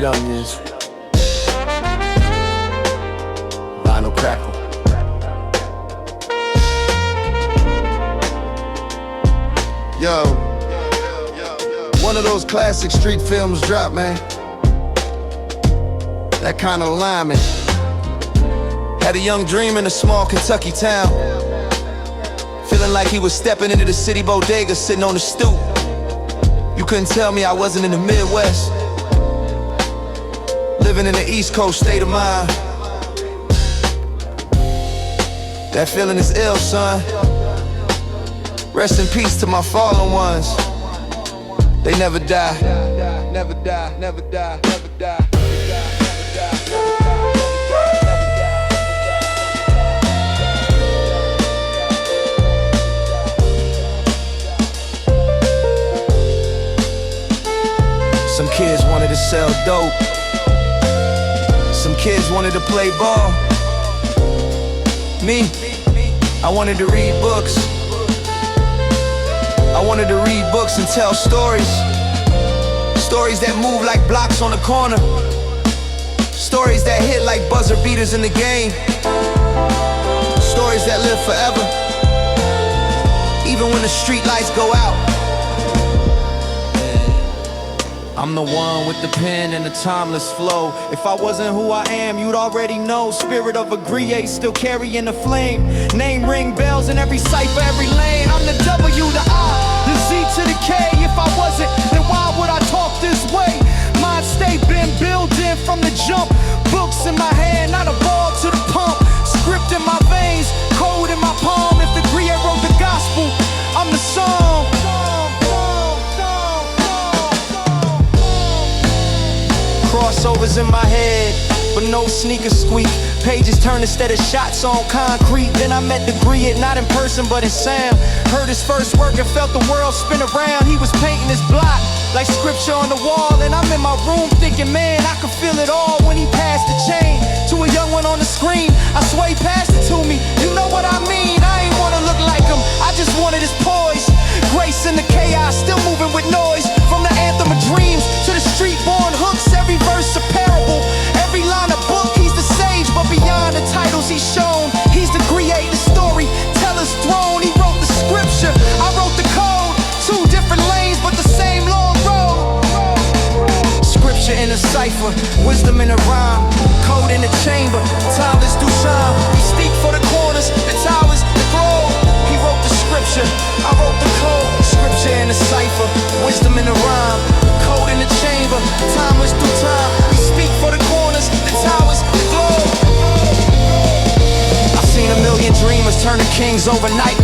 Street onions, vinyl crackle. Yo, one of those classic street films drop, man. That kind of alignment. Had a young dream in a small Kentucky town, feeling like he was stepping into the city bodega, sitting on the stoop. You couldn't tell me I wasn't in the Midwest, living in the East Coast state of mind. That feeling is ill, son. Rest in peace to my fallen ones. They never die. Never die, never die, never die. Some kids wanted to sell dope. Some kids wanted to play ball. Me, I wanted to read books. I wanted to read books and tell stories. Stories that move like blocks on the corner. Stories that hit like buzzer beaters in the game. Stories that live forever, even when the street lights go out. I'm the one with the pen and the timeless flow. If I wasn't who I am, you'd already know. Spirit of a griot still carrying the flame. Name ring bells in every cipher, every lane. I'm the W, the I, the Z to the K. If I wasn't, then why would I talk this way? Mind state been building from the jump. Books in my hand, not a ball to the pump. Script in my veins, code in my palm. If the griot wrote the gospel, I'm the song. Crossovers in my head, but no sneaker squeak. Pages turn instead of shots on concrete. Then I met the griot, not in person but in sound. Heard his first work and felt the world spin around. He was painting his block like scripture on the wall. And I'm in my room thinking, man, I could feel it all when he passed the chain to a young one on the screen. I swear he passed it to me, you know what I mean? I ain't wanna look like him, I just wanted his poise. Grace in the chaos, still moving with noise. From the anthem of dreams to the street-born hooks. Every verse a parable, every line a book. He's the sage, but beyond the titles he's shown, he's the griot, the story teller's throne. He wrote the scripture, I wrote the code. Two different lanes, but the same long road. Scripture in a cipher, wisdom in a rhyme. Code in the chamber, timeless through time. We speak for the corners, the towers, the globe. He wrote the scripture, I wrote the code. Scripture in a cipher, wisdom in a rhyme. Code in the chamber, timeless through time. We speak for the corners, the towers, the globe. I've seen a million dreamers turn to kings overnight.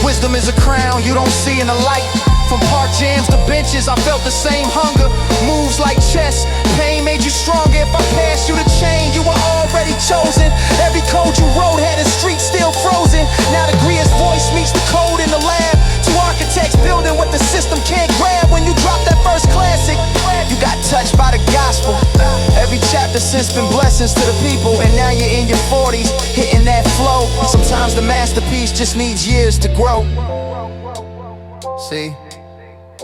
Wisdom is a crown you don't see in the light. From park jams to benches, I felt the same hunger. Moves like chess, pain made you stronger. If I passed you the chain, you were already chosen. Every code you wrote had the street still frozen. Now the griot's voice meets the code in the lab. Two architects building what the system can't grab. When you drop that first classic, you got touched by the gospel. Every chapter since been blessings to the people. And now you're in your 40s, hitting that flow. Sometimes the masterpiece just needs years to grow. See,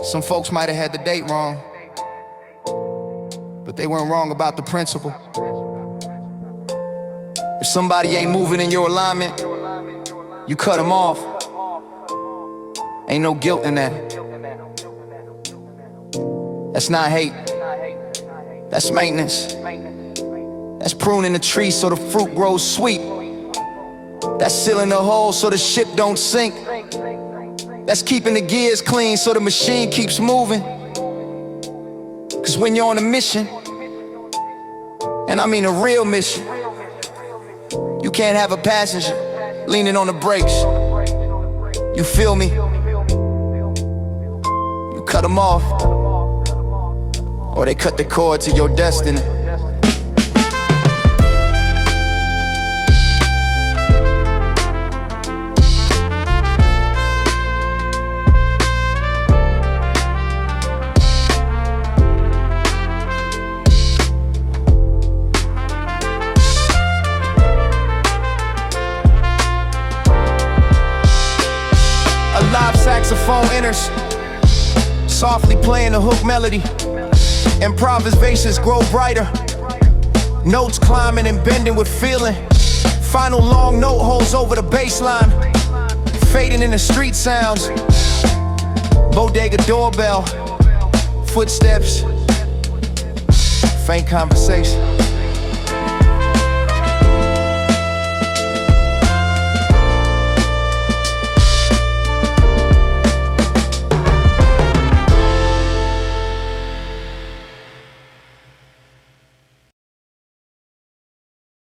some folks might have had the date wrong, but they weren't wrong about the principle. If somebody ain't moving in your alignment, you cut them off. Ain't no guilt in that. That's not hate. That's maintenance. That's pruning the tree so the fruit grows sweet. That's sealing the hole so the ship don't sink. That's keeping the gears clean so the machine keeps moving. Cause when you're on a mission, and I mean a real mission, you can't have a passenger leaning on the brakes. You feel me? You cut them off, or they cut the cord to your destiny. Live saxophone enters, softly playing the hook melody. Improvisations grow brighter, notes climbing and bending with feeling. Final long note holds over the bass line, fading in the street sounds. Bodega doorbell, footsteps, faint conversation.